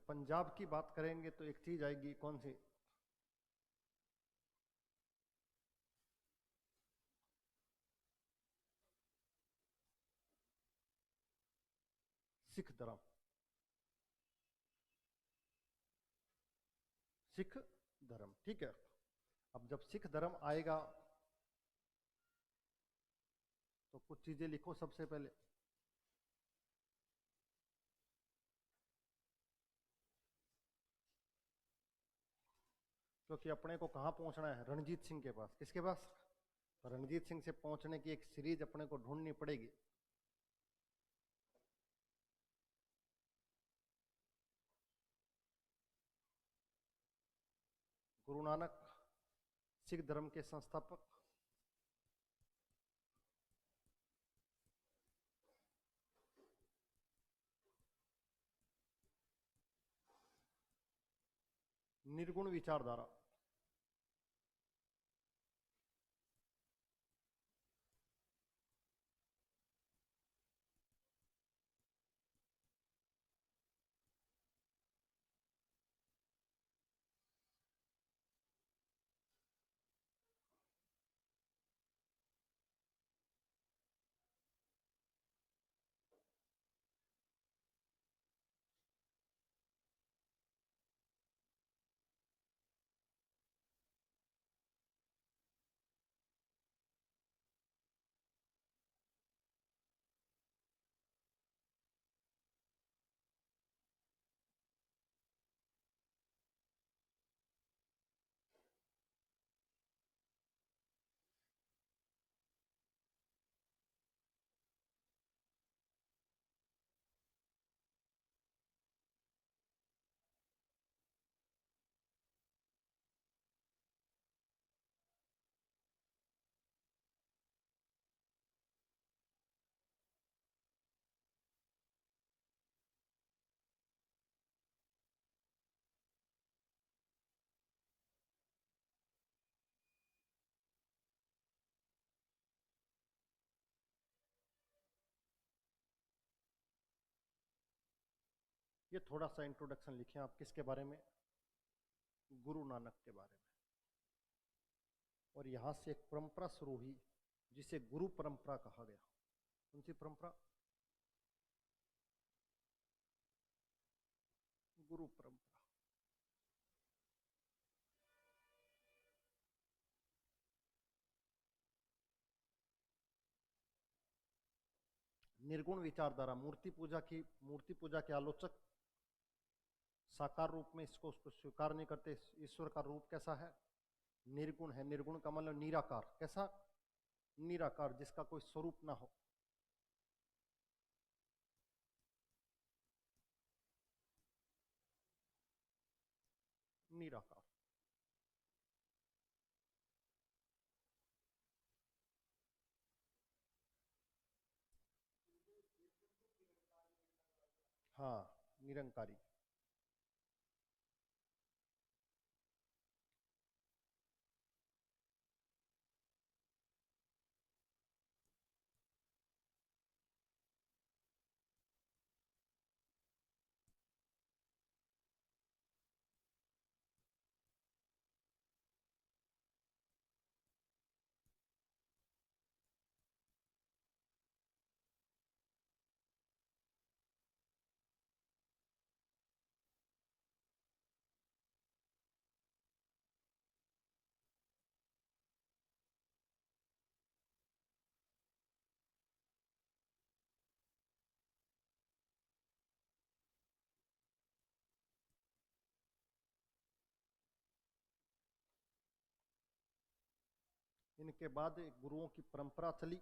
पंजाब की बात करेंगे तो एक चीज आएगी, कौन सी? सिख धर्म। सिख धर्म, ठीक है। अब जब सिख धर्म आएगा तो कुछ चीजें लिखो सबसे पहले। क्योंकि अपने को कहां पहुंचना है? रणजीत सिंह के पास। किसके पास? रणजीत सिंह से पहुंचने की एक सीरीज अपने को ढूंढनी पड़ेगी। गुरु नानक सिख धर्म के संस्थापक। निर्गुण विचारधारा। ये थोड़ा सा इंट्रोडक्शन लिखें आप। किसके बारे में? गुरु नानक के बारे में। और यहां से एक परंपरा शुरू हुई जिसे गुरु परंपरा कहा गया। कौन सी परंपरा? गुरु परंपरा। निर्गुण विचारधारा, मूर्ति पूजा के आलोचक साकार रूप में इसको उसको स्वीकार नहीं करते। ईश्वर का रूप कैसा है? निर्गुण है। निर्गुण का मतलब निराकार। कैसा? निराकार, जिसका कोई स्वरूप ना हो। निराकार। हाँ, निरंकारी। इनके बाद गुरुओं की परंपरा चली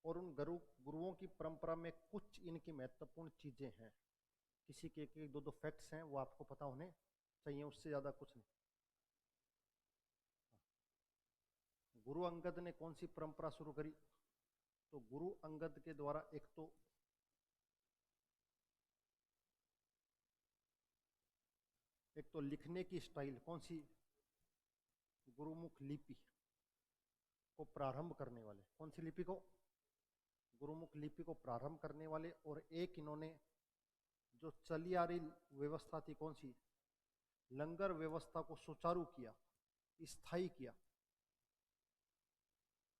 और उन गुरुओं की परंपरा में कुछ इनकी महत्वपूर्ण चीजें हैं। किसी के एक दो दो फैक्ट्स हैं, वो आपको पता होने चाहिए, उससे ज्यादा कुछ नहीं। गुरु अंगद ने कौन सी परंपरा शुरू करी? तो गुरु अंगद के द्वारा एक तो लिखने की स्टाइल कौन सी? गुरुमुख लिपि को प्रारंभ करने वाले। कौन सी लिपि को? गुरुमुख लिपि को प्रारंभ करने वाले। और एक इन्होंने जो चली आ रही व्यवस्था थी कौन सी, लंगर व्यवस्था को सुचारू किया, स्थायी किया,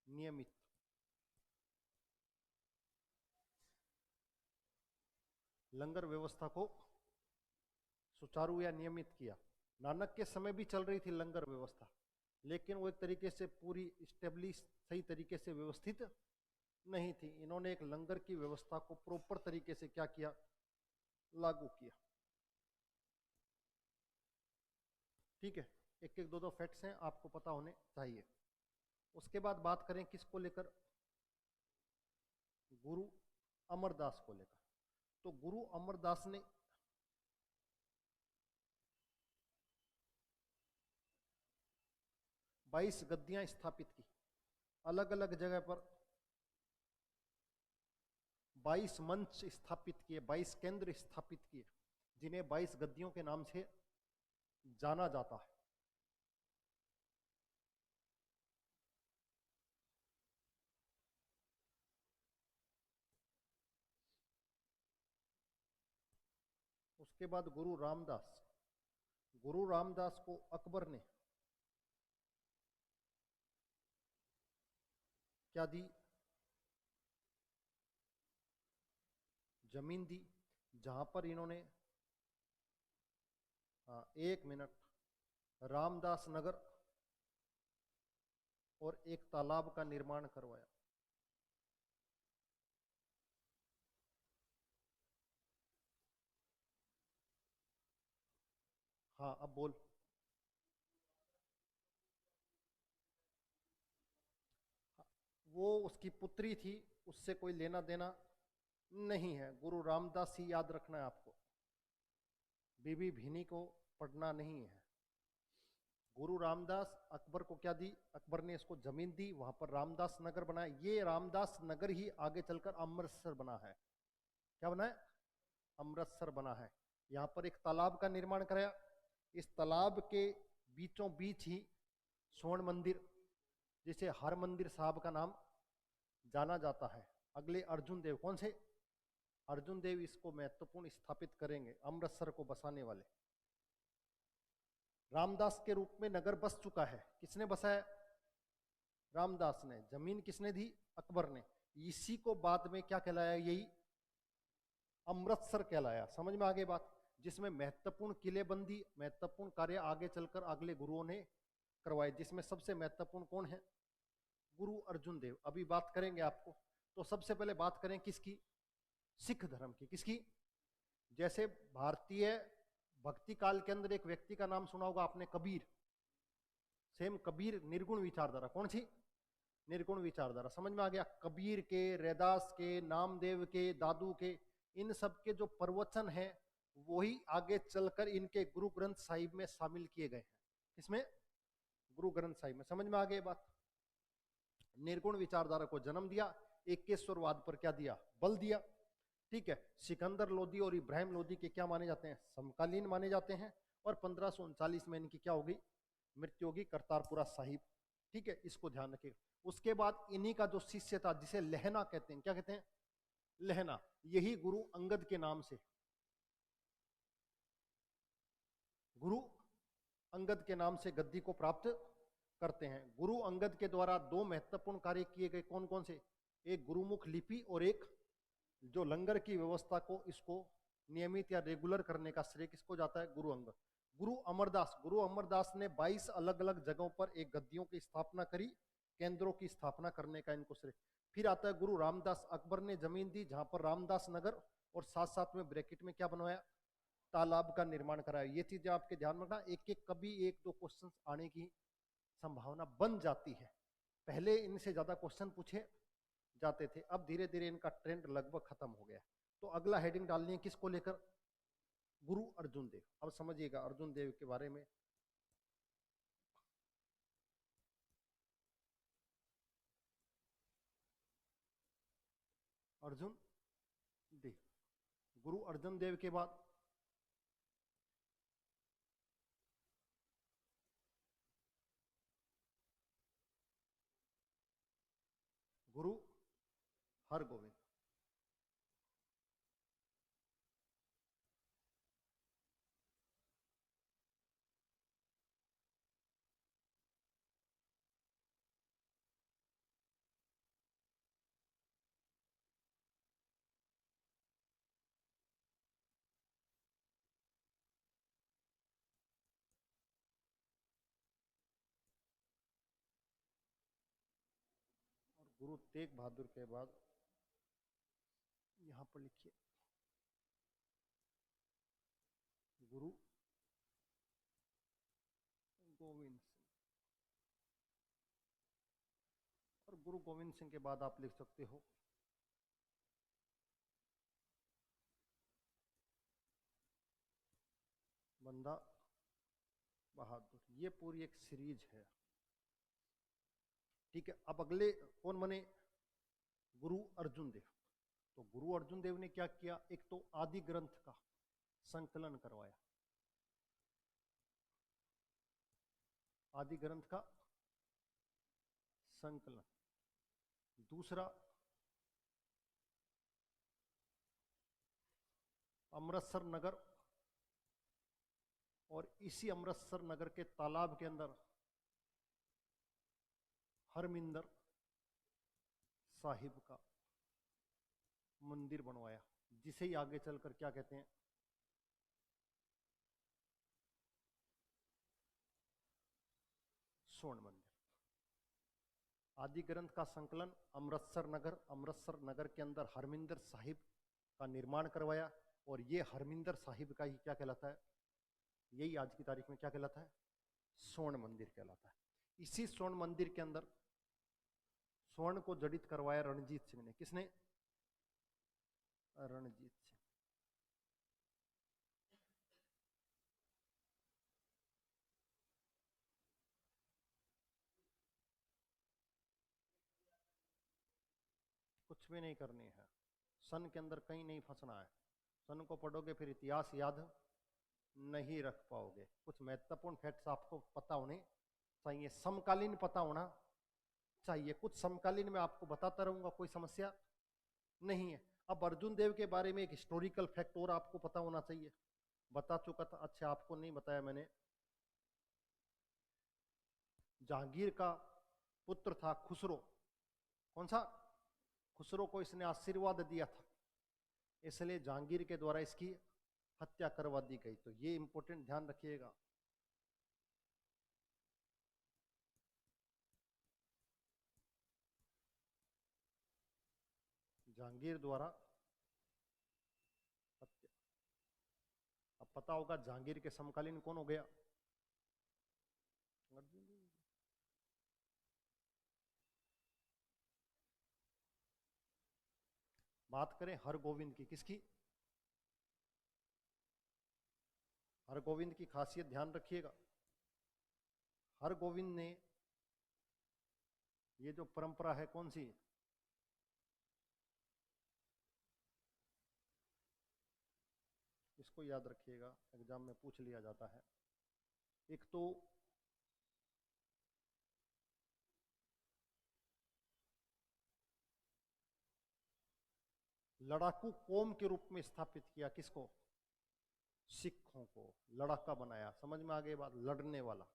नियमित। लंगर व्यवस्था को सुचारू या नियमित किया। नानक के समय भी चल रही थी लंगर व्यवस्था, लेकिन वो एक तरीके से पूरी स्टेब्लिश सही तरीके से व्यवस्थित नहीं थी। इन्होंने एक लंगर की व्यवस्था को प्रॉपर तरीके से क्या किया, लागू किया। ठीक है, एक एक दो दो फैक्ट्स हैं, आपको पता होने चाहिए। उसके बाद बात करें किसको लेकर, गुरु अमरदास को लेकर। तो गुरु अमरदास ने बाईस गद्दियां स्थापित की अलग अलग जगह पर, 22 मंच स्थापित किए, 22 केंद्र स्थापित किए, जिन्हें 22 गद्दियों के नाम से जाना जाता है। उसके बाद गुरु रामदास, गुरु रामदास को अकबर ने क्या दी, जमीन दी, जहां पर इन्होंने, हाँ 1 मिनट, रामदास नगर और एक तालाब का निर्माण करवाया। हाँ अब बोल। वो उसकी पुत्री थी, उससे कोई लेना देना नहीं है। गुरु रामदास ही याद रखना है आपको, बीबी भिनी को पढ़ना नहीं है। गुरु रामदास अकबर को क्या दी, अकबर ने इसको जमीन दी, वहां पर रामदास नगर बनाया। ये रामदास नगर ही आगे चलकर अमृतसर बना है। क्या बना है, अमृतसर बना है। यहाँ पर एक तालाब का निर्माण कराया, इस तालाब के बीचों बीच ही स्वर्ण मंदिर, जिसे हर मंदिर साहब का नाम जाना जाता है। अगले अर्जुन देव, कौन से अर्जुन देव, इसको महत्वपूर्ण स्थापित करेंगे, अमृतसर को बसाने वाले। रामदास के रूप में नगर बस चुका है। किसने बसाया, रामदास ने। जमीन किसने दी, अकबर ने। इसी को बाद में क्या कहलाया, यही अमृतसर कहलाया। समझ में आ गई बात, जिसमें महत्वपूर्ण किलेबंदी, महत्वपूर्ण कार्य आगे चलकर अगले गुरुओं ने करवाए, जिसमें सबसे महत्वपूर्ण कौन है, गुरु अर्जुन देव। अभी बात करेंगे आपको। तो सबसे पहले बात करें किसकी, सिख धर्म की। किसकी, जैसे भारतीय भक्ति काल के अंदर एक व्यक्ति का नाम सुना होगा आपने, कबीर। सेम कबीर निर्गुण विचारधारा, कौन सी, निर्गुण विचारधारा। समझ में आ गया। कबीर के, रैदास के, नामदेव के, दादू के, इन सब के जो प्रवचन हैं वही आगे चलकर इनके गुरु ग्रंथ साहिब में शामिल किए गए हैं। इसमें गुरु ग्रंथ साहिब में। समझ में आ गई बात। निर्गुण विचारधारा को जन्म दिया, एकेश्वरवाद पर क्या दिया, बल दिया। ठीक है, सिकंदर लोदी और इब्राहिम लोदी के क्या माने जाते हैं, समकालीन माने जाते हैं। और 1539 में इनकी क्या होगी, मृत्यु होगी, करतारपुरा साहिब। ठीक है, इसको ध्यान रखिएगा। उसके बाद इन्हीं का जो शिष्य था, जिसे लहना कहते हैं, क्या कहते हैं, लहना, यही गुरु अंगद के नाम से, गुरु अंगद के नाम से गद्दी को प्राप्त करते हैं। गुरु अंगद के द्वारा 2 महत्वपूर्ण कार्य किए गए, कौन कौन से, एक गुरुमुख लिपि और एक जो लंगर की व्यवस्था को इसको नियमित या रेगुलर करने का श्रेय किसको जाता है, गुरु अंगद। गुरु अमरदास ने 22 अलग अलग जगहों पर एक गद्दियों की स्थापना करी, केंद्रों की स्थापना करने का इनको श्रेय। फिर आता है गुरु रामदास, अकबर ने जमीन दी जहां पर रामदास नगर, और साथ साथ में ब्रैकेट में क्या बनवाया, तालाब का निर्माण कराया। ये चीजें आपके ध्यान में रखना, एक एक कभी 1-2 क्वेश्चन आने की संभावना बन जाती है। पहले इनसे ज्यादा क्वेश्चन पूछे जाते थे, अब धीरे धीरे इनका ट्रेंड लगभग खत्म हो गया। तो अगला हेडिंग डालनी है किसको लेकर, गुरु अर्जुन देव। अब समझिएगा अर्जुन देव के बारे में। अर्जुन देव, गुरु अर्जुन देव के बाद गुरु हरगोविंद। गुरु तेग बहादुर के बाद यहां पर लिखिए गुरु गोविंद सिंह, और गुरु गोविंद सिंह के बाद आप लिख सकते हो बंदा बहादुर। ये पूरी एक सीरीज है, ठीक है। अब अगले कौन बने? गुरु अर्जुन देव। तो गुरु अर्जुन देव ने क्या किया? एक तो आदि ग्रंथ का संकलन करवाया, आदि ग्रंथ का संकलन। दूसरा, अमृतसर नगर, और इसी अमृतसर नगर के तालाब के अंदर हरमिंदर साहिब का मंदिर बनवाया, जिसे ही आगे चलकर क्या कहते हैं? स्वर्ण मंदिर। आदि ग्रंथ का संकलन, अमृतसर नगर, अमृतसर नगर के अंदर हरमिंदर साहिब का निर्माण करवाया, और ये हरमिंदर साहिब का ही क्या कहलाता है? यही आज की तारीख में क्या कहलाता है? स्वर्ण मंदिर कहलाता है। इसी स्वर्ण मंदिर के अंदर स्वर्ण को जड़ित करवाया रणजीत सिंह ने। किसने? रणजीत सिंह। कुछ भी नहीं करनी है, सन के अंदर कहीं नहीं फंसना है। सन को पढ़ोगे फिर इतिहास याद नहीं रख पाओगे। कुछ महत्वपूर्ण फैक्ट्स आपको पता होने चाहिए, समकालीन पता होना चाहिए। कुछ समकालीन में आपको बताता रहूंगा, कोई समस्या नहीं है। अब अर्जुन देव के बारे में एक हिस्टोरिकल फैक्ट और आपको पता होना चाहिए, बता चुका था। अच्छा, आपको नहीं बताया मैंने, जहांगीर का पुत्र था खुसरो। कौन सा? खुसरो को इसने आशीर्वाद दिया था, इसलिए जहांगीर के द्वारा इसकी हत्या करवा दी गई। तो ये इंपॉर्टेंट ध्यान रखिएगा। जहांगीर द्वारा हत्या। अब पता होगा जहांगीर के समकालीन कौन हो गया? अर्जुन देव। बात करें हरगोविंद की, किसकी? हरगोविंद की खासियत ध्यान रखिएगा। हरगोविंद ने ये जो परंपरा है कौन सी? इसको याद रखिएगा, एग्जाम में पूछ लिया जाता है। एक तो लड़ाकू कौम के रूप में स्थापित किया, किसको? सिखों को लड़ाका बनाया। समझ में आ गई बात? लड़ने वाला।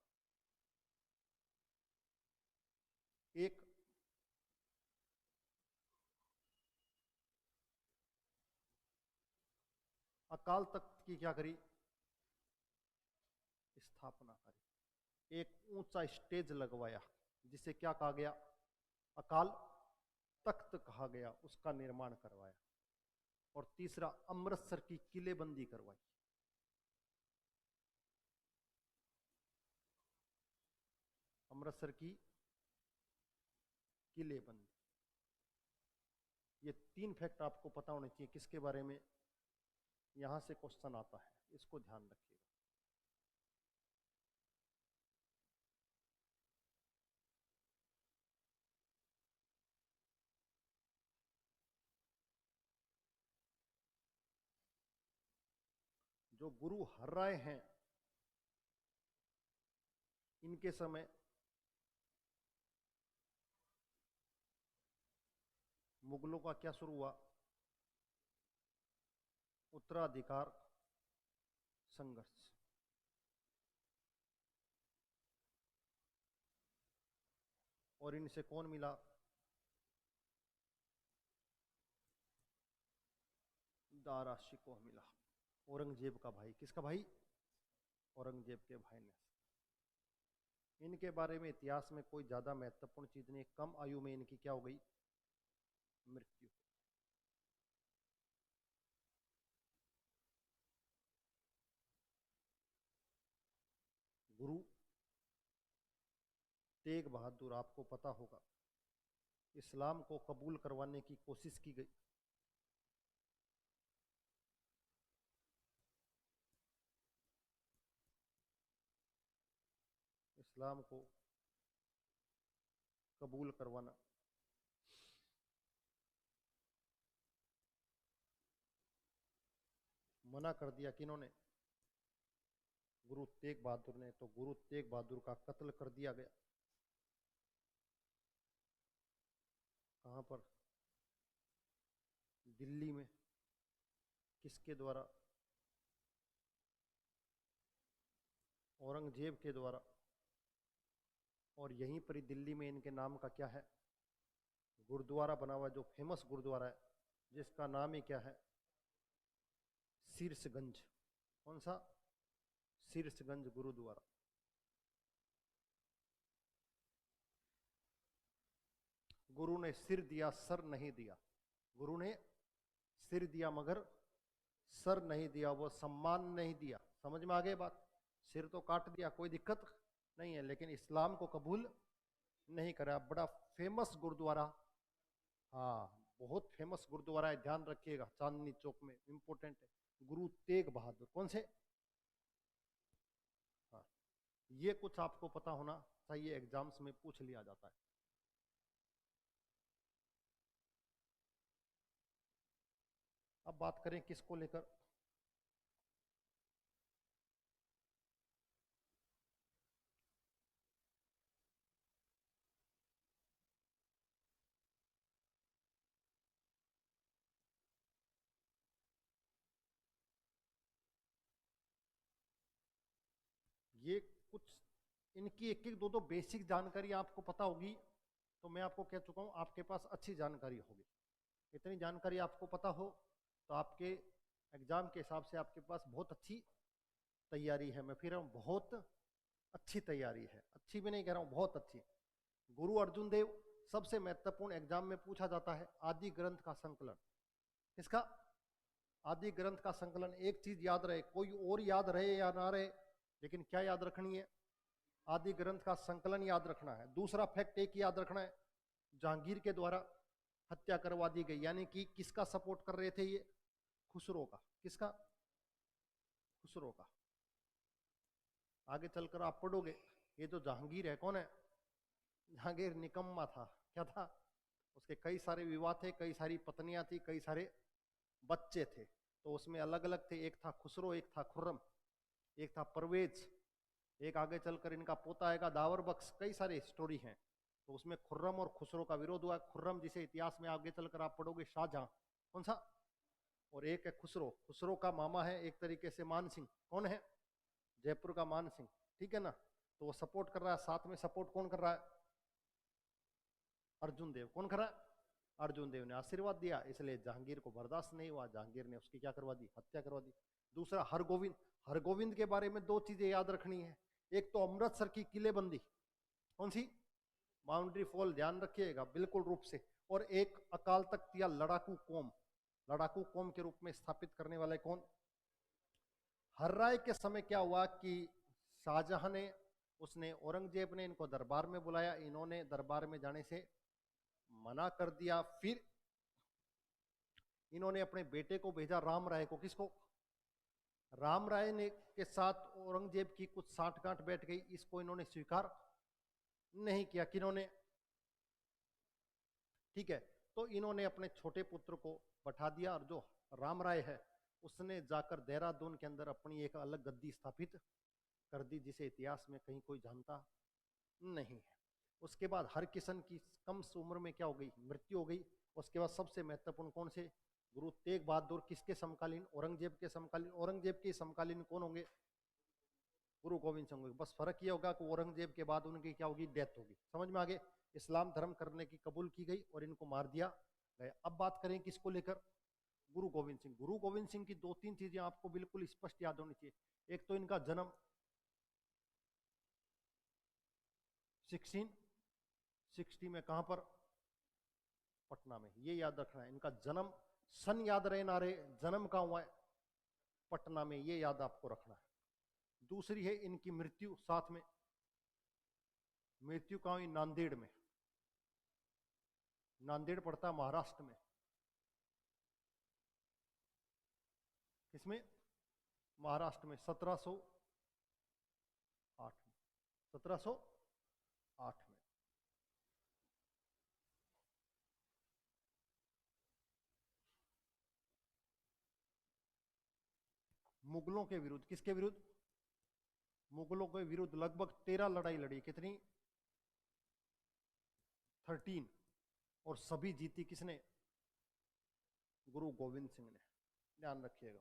एक अकाल तख्त की क्या करी? स्थापना करी। एक ऊंचा स्टेज लगवाया, जिसे क्या कहा गया? अकाल तख्त कहा गया, उसका निर्माण करवाया। और तीसरा, अमृतसर की किलेबंदी करवाई। अमृतसर की किलेबंदी। ये 3 फैक्ट आपको पता होने चाहिए। किसके बारे में? यहां से क्वेश्चन आता है, इसको ध्यान रखिएगा। जो गुरु हर्राय हैं, इनके समय मुगलों का क्या शुरू हुआ? उत्तराधिकार संघर्ष। और इनसे कौन मिला? दारा शिकोह मिला, औरंगजेब का भाई। किसका भाई? औरंगजेब के भाई ने। इनके बारे में इतिहास में कोई ज्यादा महत्वपूर्ण चीज नहीं, कम आयु में इनकी क्या हो गई, मृत्यु। गुरु तेग बहादुर, आपको पता होगा, इस्लाम को कबूल करवाने की कोशिश की गई। इस्लाम को कबूल करवाना, मना कर दिया किन्होंने, गुरु तेग बहादुर ने। तो गुरु तेग बहादुर का कत्ल कर दिया गया। कहां पर, दिल्ली में। किसके द्वारा, औरंगजेब के द्वारा। और यहीं पर ही दिल्ली में इनके नाम का क्या है, गुरुद्वारा बना हुआ, जो फेमस गुरुद्वारा है, जिसका नाम ही क्या है, शीर्षगंज। कौन सा, शीर्षगंज गुरुद्वारा। गुरु ने सिर दिया, सर नहीं दिया। गुरु ने सिर दिया मगर सर नहीं दिया, वो सम्मान नहीं दिया। समझ में आ गई बात, सिर तो काट दिया, कोई दिक्कत नहीं है, लेकिन इस्लाम को कबूल नहीं करा। बड़ा फेमस गुरुद्वारा, हाँ बहुत फेमस गुरुद्वारा है, ध्यान रखिएगा, चांदनी चौक में, इंपॉर्टेंट है। गुरु तेग बहादुर, कौन से, हाँ ये कुछ आपको पता होना चाहिए, एग्जाम्स में पूछ लिया जाता है। अब बात करें किसको लेकर, ये कुछ इनकी एक एक दो दो बेसिक जानकारी आपको पता होगी, तो मैं आपको कह चुका हूं आपके पास अच्छी जानकारी होगी। इतनी जानकारी आपको पता हो तो आपके एग्जाम के हिसाब से आपके पास बहुत अच्छी तैयारी है। मैं फिर बहुत अच्छी तैयारी है, अच्छी भी नहीं कह रहा हूं, बहुत अच्छी। गुरु अर्जुन देव सबसे महत्वपूर्ण एग्जाम में पूछा जाता है, आदि ग्रंथ का संकलन। किसका, आदि ग्रंथ का संकलन। एक चीज याद रहे, कोई और याद रहे या ना रहे, लेकिन क्या याद रखनी है, आदि ग्रंथ का संकलन याद रखना है। दूसरा फैक्ट एक याद रखना है, जहांगीर के द्वारा हत्या करवा दी गई, यानी कि किसका सपोर्ट कर रहे थे ये, खुसरो का। किसका, खुसरो का। आगे चलकर आप पढ़ोगे, ये जो जहांगीर है कौन है, जहांगीर निकम्मा था। क्या था, उसके कई सारे विवाह थे, कई सारी पत्नियां थी, कई सारे बच्चे थे। तो उसमें अलग अलग थे, एक था खुसरो, एक था खुर्रम, एक था परवेज, एक आगे चलकर इनका पोता आएगा दावर बख्श। कई सारी स्टोरी हैं। तो उसमें खुर्रम और खुसरो का विरोध हुआ। खुर्रम जिसे इतिहास में आगे चलकर आप पढ़ोगे शाहजहां, कौन सा, और एक है खुसरो। खुसरो का मामा है एक तरीके से मान सिंह, कौन है, जयपुर का मान सिंह, ठीक है ना। तो वो सपोर्ट कर रहा है, साथ में सपोर्ट कौन कर रहा है, अर्जुन देव। कौन कर रहा है, अर्जुन देव ने आशीर्वाद दिया, इसलिए जहांगीर को बर्दाश्त नहीं हुआ, जहांगीर ने उसकी क्या करवा दी, हत्या करवा दी। दूसरा हरगोविंद, हरगोविंद के बारे में दो चीजें याद रखनी है, एक तो अमृतसर की किलेबंदी, कौन सी, बाउंड्री फॉल, ध्यान रखिएगा बिल्कुल रूप से। और एक अकाल तख्त या लड़ाकू कौम, लड़ाकू कौम के रूप में स्थापित करने वाले कौन। हर्राय के समय क्या हुआ कि शाहजहां ने, उसने, औरंगजेब ने इनको दरबार में बुलाया, इन्होंने दरबार में जाने से मना कर दिया। फिर इन्होंने अपने बेटे को भेजा, राम राय को। किसको, राम राय ने के साथ औरंगजेब की कुछ साठगांठ बैठ गई, इसको इन्होंने स्वीकार नहीं किया। किन्होंने, ठीक है, तो इन्होंने अपने छोटे पुत्र को बैठा दिया, और जो राम राय है उसने जाकर देहरादून के अंदर अपनी एक अलग गद्दी स्थापित कर दी, जिसे इतिहास में कहीं कोई जानता नहीं है। उसके बाद हरकिशन की कम उम्र में क्या हो गई, मृत्यु हो गई। उसके बाद सबसे महत्वपूर्ण कौन से, गुरु तेग बहादुर किसके समकालीन, औरंगजेब के समकालीन। औरंगजेब के समकालीन कौन होंगे, गुरु गोविंद सिंह होंगे। बस फर्क ये होगा कि औरंगजेब के बाद उनकी क्या होगी, डेथ होगी। समझ में आगे, इस्लाम धर्म करने की कबूल की गई और इनको मार दिया गया। अब बात करें किसको लेकर, गुरु गोविंद सिंह। गुरु गोविंद सिंह की दो तीन चीजें आपको बिल्कुल स्पष्ट याद होनी चाहिए। एक तो इनका जन्म 1660 में कहां पर? पटना में। ये याद रखना है। इनका जन्म सन याद रहे ना रहे, जन्म कहां हुआ है? पटना में। ये याद आपको रखना है। दूसरी है इनकी मृत्यु, साथ में मृत्यु कहां हुई? नांदेड़ में। नांदेड़ पड़ता है महाराष्ट्र में। किसमें? महाराष्ट्र में। 1708 में। 1708 में। मुगलों के विरुद्ध, किसके विरुद्ध? मुगलों के विरुद्ध लगभग 13 लड़ाई लड़ी। कितनी? 13। और सभी जीती किसने? गुरु गोविंद सिंह ने। ध्यान रखिएगा।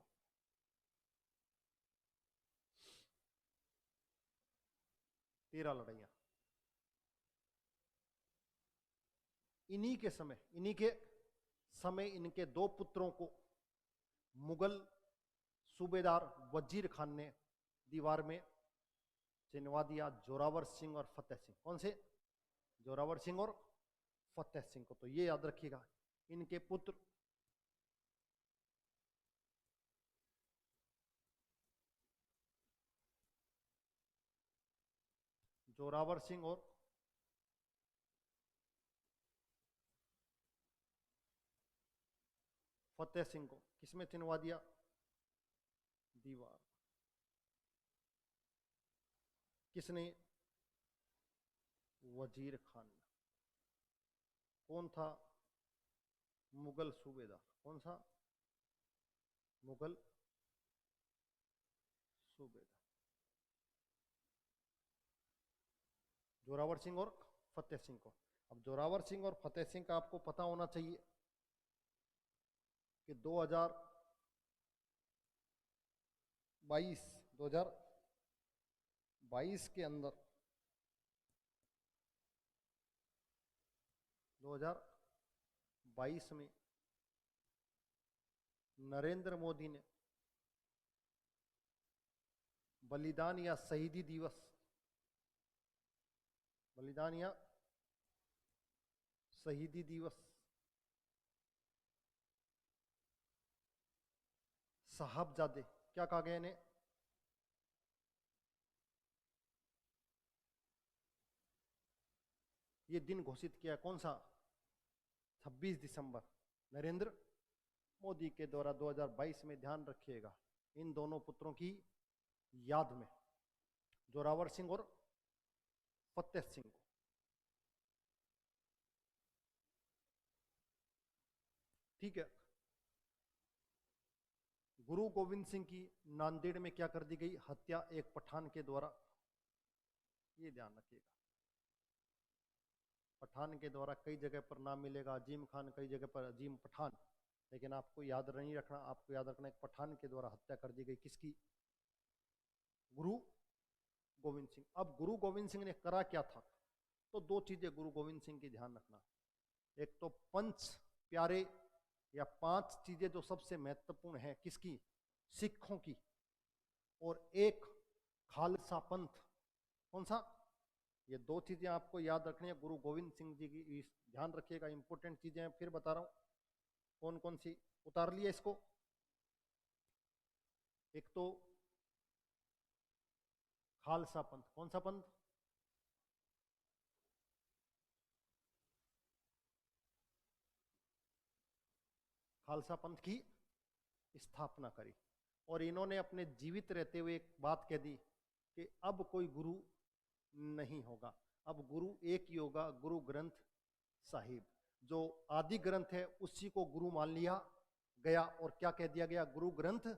तेरह लड़ाइयां। इन्हीं के समय इनके दो पुत्रों को मुगल सूबेदार वजीर खान ने दीवार में चिनवा दिया, जोरावर सिंह और फतेह सिंह। कौन से? जोरावर सिंह और फतेह सिंह को। तो ये याद रखिएगा। इनके पुत्र जोरावर सिंह और फतेह सिंह को किसमें चिनवा दिया? दीवार। किसने? वजीर खान ने। कौन था? मुगल सूबेदार। कौन सा? मुगल सूबेदार। जोरावर सिंह और फतेह सिंह को। अब जोरावर सिंह और फतेह सिंह का आपको पता होना चाहिए कि 2022 के अंदर 2022 में नरेंद्र मोदी ने बलिदान या शहीदी दिवस, बलिदान या शहीदी दिवस साहबजादे, क्या कहा गया इन्हें? ये दिन घोषित किया। कौन सा? 26 दिसंबर नरेंद्र मोदी के द्वारा 2022 में। ध्यान रखिएगा इन दोनों पुत्रों की याद में, जोरावर सिंह और फतेह सिंह को। ठीक है। गुरु गोविंद सिंह की नांदेड़ में क्या कर दी गई? हत्या एक पठान के द्वारा। ये ध्यान रखिएगा। पठान के द्वारा। कई जगह पर नाम मिलेगा अजीम खान, कई जगह पर अजीम पठान, लेकिन आपको याद नहीं रखना। आपको याद रखना एक पठान के द्वारा हत्या कर दी गई। किसकी? गुरु गोविंद सिंह। अब गुरु गोविंद सिंह ने करा क्या था? तो दो चीजें गुरु गोविंद सिंह की ध्यान रखना। एक तो पंच प्यारे या 5 चीजें जो सबसे महत्वपूर्ण है, किसकी? सिखों की। और एक खालसा पंथ। कौन सा? ये दो चीजें आपको याद रखनी है गुरु गोविंद सिंह जी की। ध्यान रखिएगा, इंपॉर्टेंट चीजें हैं। फिर बता रहा हूं कौन कौन सी। उतार लिया इसको। एक तो खालसा पंथ। कौन सा पंथ? खालसा पंथ की स्थापना करी। और इन्होंने अपने जीवित रहते हुए एक बात कह दी कि अब कोई गुरु नहीं होगा, अब गुरु एक ही होगा, गुरु ग्रंथ साहिब। जो आदि ग्रंथ है उसी को गुरु मान लिया गया। और क्या कह दिया गया? गुरु ग्रंथ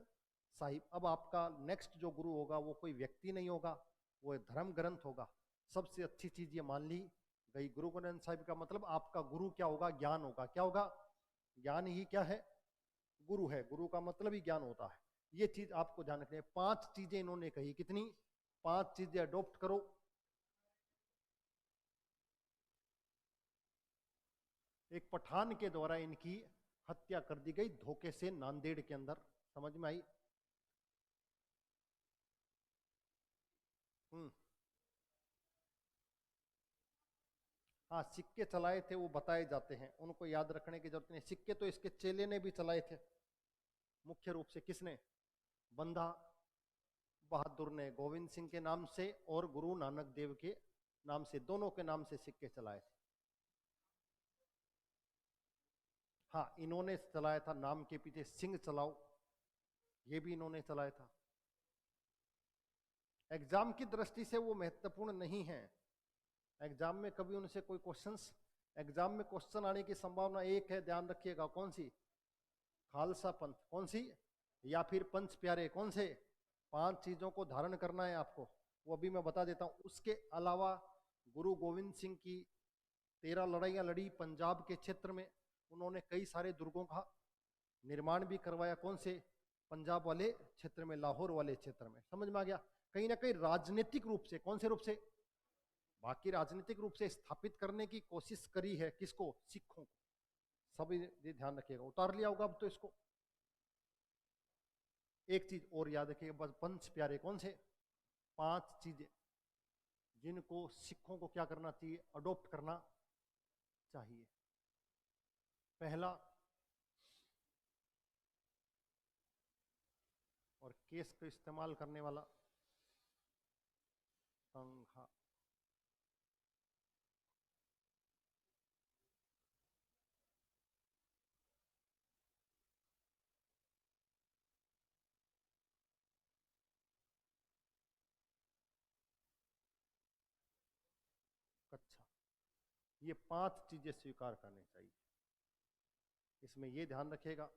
साहिब। अब आपका नेक्स्ट जो गुरु होगा वो कोई व्यक्ति नहीं होगा, वो एक धर्म ग्रंथ होगा। सबसे अच्छी चीज ये मान ली गई। गुरु ग्रंथ साहिब का मतलब आपका गुरु क्या होगा? ज्ञान होगा। क्या होगा? ज्ञान ही क्या है? गुरु है। गुरु का मतलब ही ज्ञान होता है। ये चीज आपको ध्यान रखनी है। 5 चीजें इन्होंने कही। कितनी? 5 चीजें अडॉप्ट करो। एक पठान के द्वारा इनकी हत्या कर दी गई धोखे से नांदेड़ के अंदर। समझ में आई? हाँ, सिक्के चलाए थे वो बताए जाते हैं, उनको याद रखने की जरूरत नहीं। सिक्के तो इसके चेले ने भी चलाए थे मुख्य रूप से। किसने? बंदा बहादुर ने गोविंद सिंह के नाम से और गुरु नानक देव के नाम से, दोनों के नाम से सिक्के चलाए थे। हाँ, इन्होंने चलाया था, नाम के पीछे सिंह चलाओ, ये भी इन्होंने चलाया था। एग्जाम की दृष्टि से वो महत्वपूर्ण नहीं है। एग्जाम में कभी उनसे कोई क्वेश्चंस, एग्जाम में क्वेश्चन आने की संभावना एक है, ध्यान रखिएगा, कौन सी? खालसा पंथ। कौन सी? या फिर पंच प्यारे। कौन से? 5 चीजों को धारण करना है आपको, वो अभी मैं बता देता हूं। उसके अलावा गुरु गोविंद सिंह की 13 लड़ाइयां लड़ी पंजाब के क्षेत्र में, उन्होंने कई सारे दुर्गों का निर्माण भी करवाया। कौन से? पंजाब वाले क्षेत्र में, लाहौर वाले क्षेत्र में। समझ में आ गया? कहीं ना कहीं राजनीतिक रूप से, कौन से रूप से? बाकी राजनीतिक रूप से स्थापित करने की कोशिश करी है। किसको? सिखों को। सब ये ध्यान रखिएगा, उतार लिया होगा अब तो इसको। एक चीज और याद रखिएगा बस, पंच प्यारे कौन से? 5 चीजें जिनको सिखों को क्या करना चाहिए? अडॉप्ट करना चाहिए। पहला, और केस को इस्तेमाल करने वाला, संघा। अच्छा, ये 5 चीजें स्वीकार करनी चाहिए। इसमें ये ध्यान रखिएगा,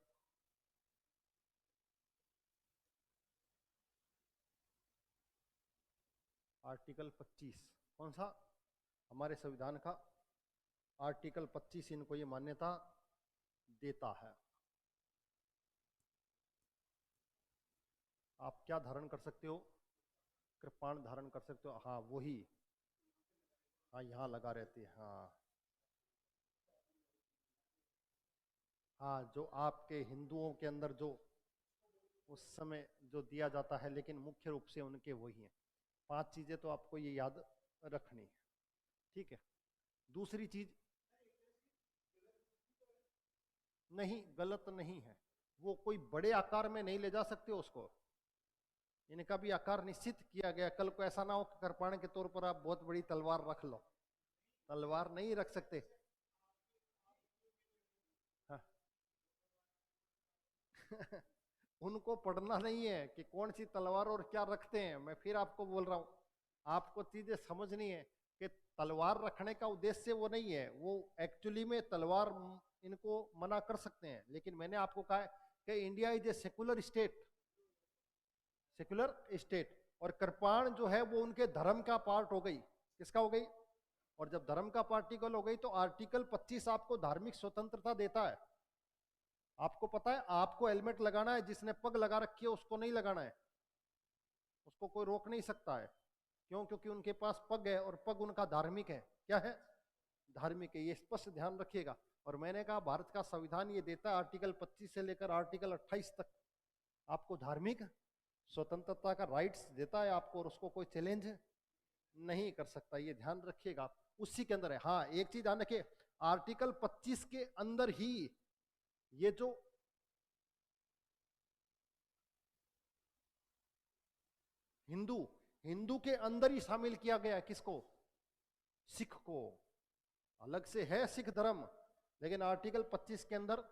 आर्टिकल 25, कौन सा? हमारे संविधान का आर्टिकल 25 इनको ये मान्यता देता है। आप क्या धारण कर सकते हो? कृपाण धारण कर सकते हो। हाँ वही, हाँ यहाँ लगा रहती है। हाँ हाँ, जो आपके हिंदुओं के अंदर जो उस समय जो दिया जाता है, लेकिन मुख्य रूप से उनके वही हैं। 5 चीजें तो आपको ये याद रखनी है, ठीक है। दूसरी चीज, नहीं गलत नहीं है, वो कोई बड़े आकार में नहीं ले जा सकते उसको, इनका भी आकार निश्चित किया गया। कल को ऐसा ना हो कि कृपाण के तौर पर आप बहुत बड़ी तलवार रख लो, तलवार नहीं रख सकते। हाँ। उनको पढ़ना नहीं है कि कौन सी तलवार और क्या रखते हैं। मैं फिर आपको बोल रहा हूं, आपको चीजें समझनी है कि तलवार रखने का उद्देश्य वो नहीं है। वो एक्चुअली में तलवार इनको मना कर सकते हैं, लेकिन मैंने आपको कहा है कि India is a secular state, secular state, और कृपाण जो है वो उनके धर्म का पार्ट हो गई। किसका हो गई? और जब धर्म का पार्टिकल हो गई तो आर्टिकल 25 आपको धार्मिक स्वतंत्रता देता है। आपको पता है, आपको हेलमेट लगाना है, जिसने पग लगा रखी है उसको नहीं लगाना है, उसको कोई रोक नहीं सकता है। क्यों? क्योंकि उनके पास पग है और पग उनका धार्मिक है। क्या है? धार्मिक है, ये स्पष्ट ध्यान रखिएगा। और मैंने कहा भारत का संविधान ये देता है आर्टिकल 25 से लेकर आर्टिकल 28 तक आपको धार्मिक स्वतंत्रता का राइट्स देता है आपको, और उसको कोई चैलेंज नहीं कर सकता। ये ध्यान रखिएगा आप, उसी के अंदर है। हाँ एक चीज ध्यान रखिए, आर्टिकल 25 के अंदर ही ये जो हिंदू, हिंदू के अंदर ही शामिल किया गया। किसको? सिख को। अलग से है सिख धर्म, लेकिन आर्टिकल 25 के अंदर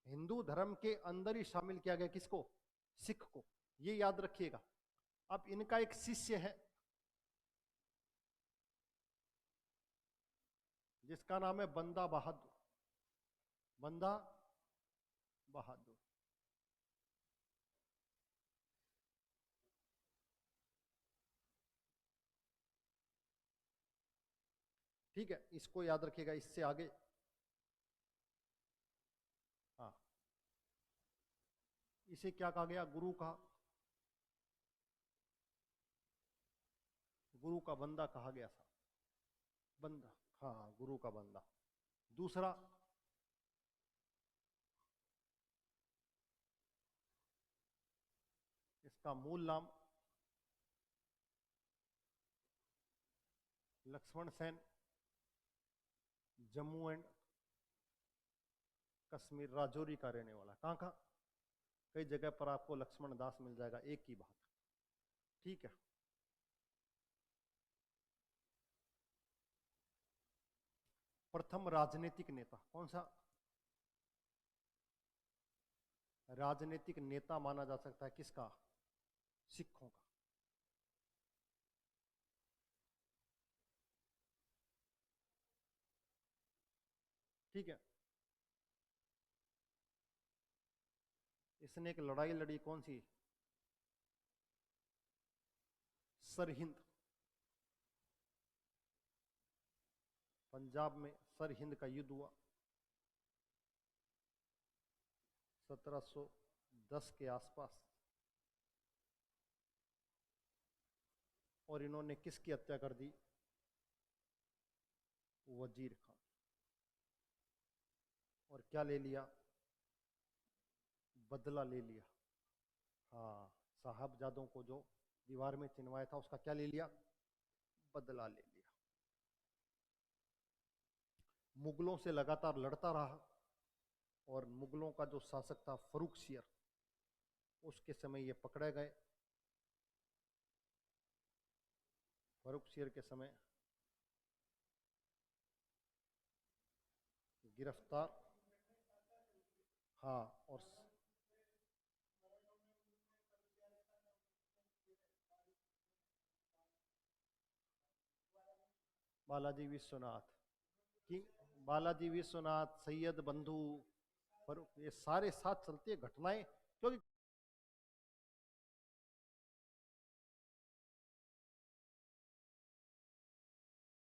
हिंदू धर्म के अंदर ही शामिल किया गया। किसको? सिख को। ये याद रखिएगा। अब इनका एक शिष्य है जिसका नाम है बंदा बहादुर, बंदा बहादुर। ठीक है, इसको याद रखिएगा। इससे आगे, हाँ, इसे क्या कहा गया? गुरु का, गुरु का बंदा कहा गया था। बंदा, हाँ गुरु का बंदा। दूसरा, इसका मूल नाम लक्ष्मण सेन, जम्मू एंड कश्मीर, राजौरी का रहने वाला। कहाँ कहाँ? कई जगह पर आपको लक्ष्मण दास मिल जाएगा, एक ही बात। ठीक है। प्रथम राजनीतिक नेता कौन सा? राजनीतिक नेता माना जा सकता है किसका? सिखों का। ठीक है। इसने एक लड़ाई लड़ी, कौन सी? सरहिंद। पंजाब में सरहिंद का युद्ध हुआ 1710 के आसपास। और इन्होंने किसकी हत्या कर दी? वजीर खान। और क्या ले लिया? बदला ले लिया। हाँ, साहबजादों को जो दीवार में चिनवाया था उसका क्या ले लिया? बदला ले लिया। मुगलों से लगातार लड़ता रहा और मुगलों का जो शासक था फर्रुखसियर, उसके समय ये पकड़े गए। फर्रुखसियर के समय गिरफ्तार। हाँ, और बालाजी विश्वनाथ की, बालाजी विश्वनाथ, सैयद बंधु, ये सारे साथ चलती है घटनाएं, क्योंकि